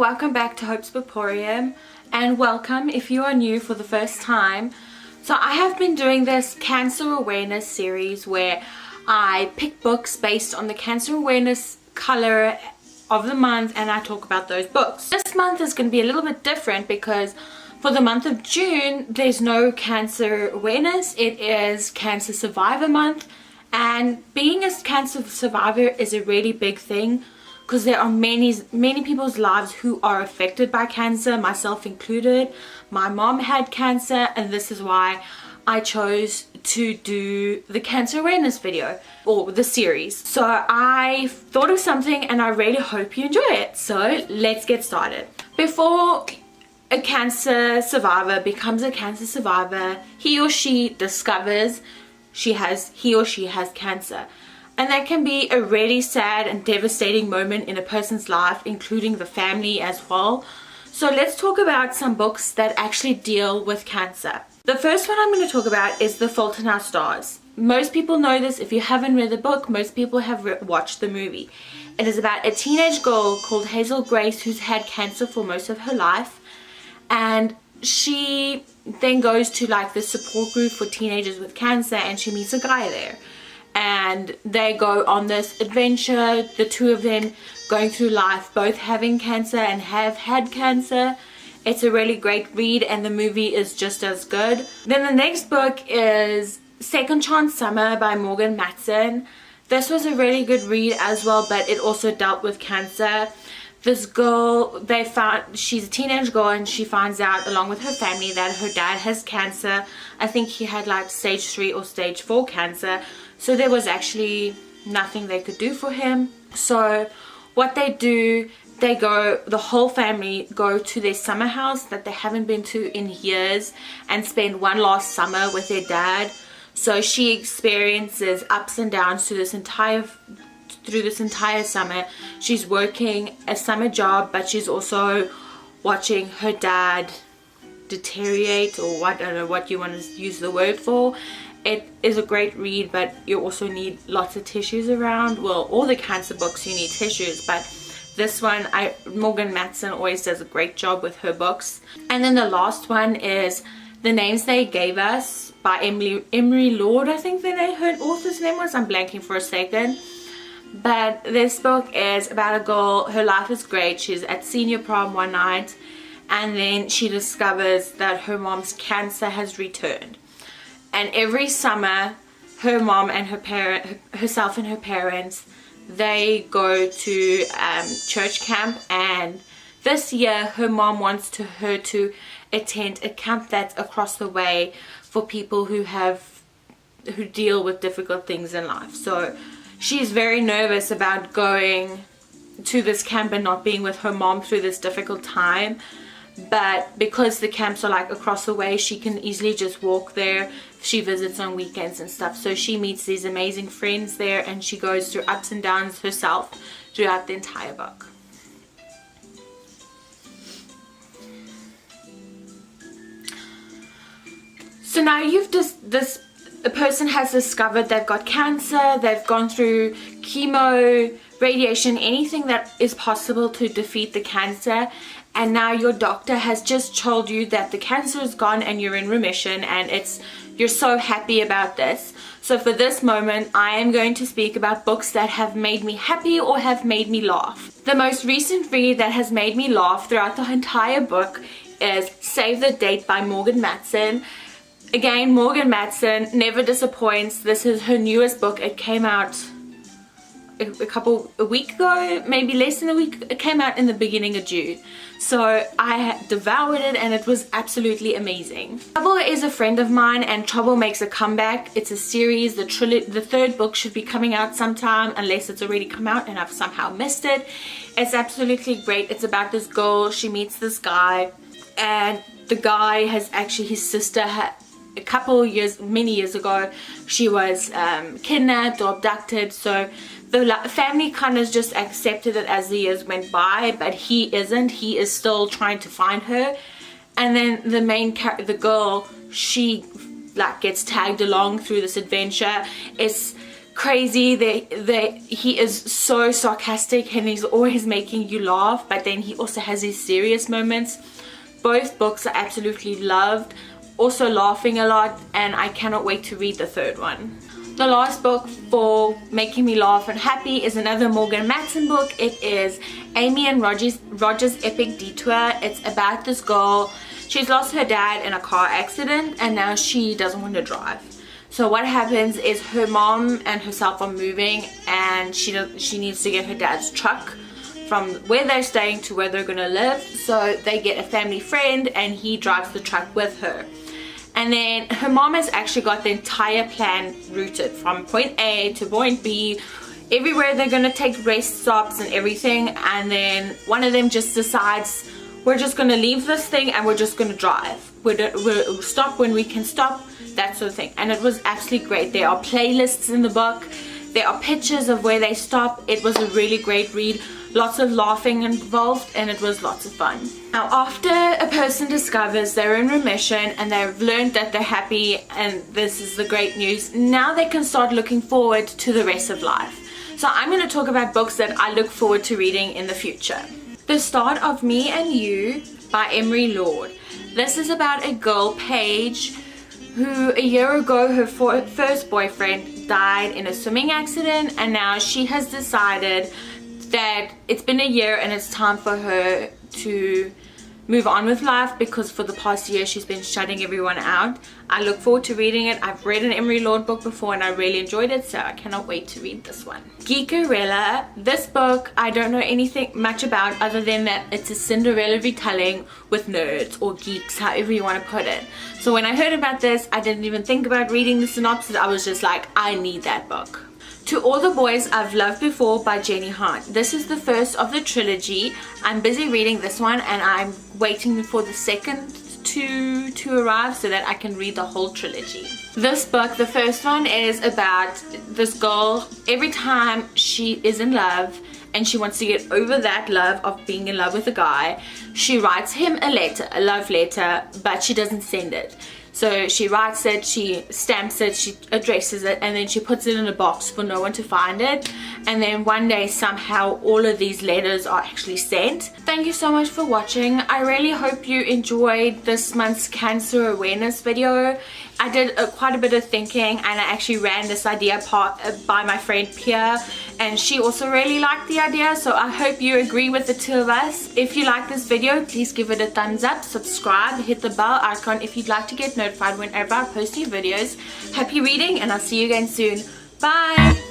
welcome back to Hope's Bookporium, and welcome if you are new for the first time. So I have been doing this cancer awareness series where I pick books based on the cancer awareness color of the month and I talk about those books. This month is going to be a little bit different because for the month of June there's no cancer awareness. It is Cancer Survivor Month, and being a cancer survivor is a really big thing because there are many people's lives who are affected by cancer, myself included. My mom had cancer, and this is why I chose to do the cancer awareness video or the series. So I thought of something and I really hope you enjoy it. So let's get started. Before a cancer survivor becomes a cancer survivor, he or she discovers he or she has cancer. And that can be a really sad and devastating moment in a person's life, including the family as well. So let's talk about some books that actually deal with cancer. The first one I'm going to talk about is The Fault in Our Stars. Most people know this. If you haven't read the book, most people have watched the movie. It is about a teenage girl called Hazel Grace who's had cancer for most of her life. And she then goes to like the support group for teenagers with cancer, and she meets a guy there. And they go on this adventure, the two of them going through life, both having cancer and have had cancer. It's a really great read, and the movie is just as good. Then the next book is Second Chance Summer by Morgan Matson. This was a really good read as well, but it also dealt with cancer. This girl, she's a teenage girl, and she finds out along with her family that her dad has cancer. I think he had like stage 3 or stage 4 cancer. So there was actually nothing they could do for him. So what they do, the whole family go to their summer house that they haven't been to in years and spend one last summer with their dad. So she experiences ups and downs through this entire summer. She's working a summer job, but she's also watching her dad deteriorate, or what, I don't know what you want to use the word for. It is a great read, but you also need lots of tissues around. Well, all the cancer books you need tissues, but this one, Morgan Matson always does a great job with her books. And then the last one is The Names They Gave Us by Emery Lord, I think her author's name was. I'm blanking for a second. But this book is about a girl, her life is great. She's at senior prom one night, and then she discovers that her mom's cancer has returned. And every summer, her mom and herself and her parents, they go to church camp. And this year, her mom wants her to attend a camp that's across the way for people who deal with difficult things in life. So she's very nervous about going to this camp and not being with her mom through this difficult time. But because the camps are like across the way, she can easily just walk there. She visits on weekends and stuff. So she meets these amazing friends there, and she goes through ups and downs herself throughout the entire book. So now a person has discovered they've got cancer, they've gone through chemo, radiation, anything that is possible to defeat the cancer, and now your doctor has just told you that the cancer is gone and you're in remission, and you're so happy about this. So for this moment, I am going to speak about books that have made me happy or have made me laugh. The most recent read that has made me laugh throughout the entire book is Save the Date by Morgan Matson. Again, Morgan Matson never disappoints. This is her newest book. It came out a week ago, maybe less than a week. It came out in the beginning of June. So I devoured it, and it was absolutely amazing. Trouble is a friend of mine, and Trouble makes a comeback. It's a series. The third book should be coming out sometime, unless it's already come out and I've somehow missed it. It's absolutely great. It's about this girl. She meets this guy, and the guy has actually, his sister had many years ago, she was kidnapped or abducted. So the family kind of just accepted it as the years went by, but he isn't. He is still trying to find her. And then the girl, she like gets tagged along through this adventure. It's crazy. He is so sarcastic and he's always making you laugh, but then he also has his serious moments. Both books are absolutely loved, also laughing a lot, and I cannot wait to read the third one. The last book for making me laugh and happy is another Morgan Matson book. It is Amy and Roger's Epic Detour. It's about this girl. She's lost her dad in a car accident and now she doesn't want to drive. So what happens is her mom and herself are moving, and she needs to get her dad's truck from where they're staying to where they're gonna live. So they get a family friend and he drives the truck with her. And then her mom has actually got the entire plan routed from point A to point B, everywhere they're gonna take rest stops and everything. And then one of them just decides, we're just gonna leave this thing and we're just gonna drive. We'll stop when we can stop, that sort of thing. And it was absolutely great. There are playlists in the book. There are pictures of where they stop. It was a really great read. Lots of laughing involved, and it was lots of fun. Now, after a person discovers they're in remission and they've learned that they're happy, and this is the great news, now they can start looking forward to the rest of life. So I'm going to talk about books that I look forward to reading in the future. The Start of Me and You by Emery Lord. This is about a girl, Paige, who a year ago her first boyfriend died in a swimming accident, and now she has decided that it's been a year and it's time for her to move on with life, because for the past year she's been shutting everyone out. I look forward to reading it. I've read an Emery Lord book before and I really enjoyed it, so I cannot wait to read this one. Geekerella. This book I don't know anything much about other than that it's a Cinderella retelling with nerds or geeks, however you want to put it. So when I heard about this, I didn't even think about reading the synopsis. I was just like, I need that book. To All the Boys I've Loved Before by Jenny Han. This is the first of the trilogy. I'm busy reading this one and I'm waiting for the second to arrive so that I can read the whole trilogy. This book, the first one, is about this girl. Every time she is in love and she wants to get over that love of being in love with a guy, she writes him a letter, a love letter, but she doesn't send it. So she writes it, she stamps it, she addresses it, and then she puts it in a box for no one to find it. And then one day somehow all of these letters are actually sent. Thank you so much for watching. I really hope you enjoyed this month's cancer awareness video. I did quite a bit of thinking, and I actually ran this idea by my friend Pia, and she also really liked the idea, so I hope you agree with the two of us. If you like this video, please give it a thumbs up, subscribe, hit the bell icon if you'd like to get notified whenever I post new videos. Happy reading, and I'll see you again soon. Bye!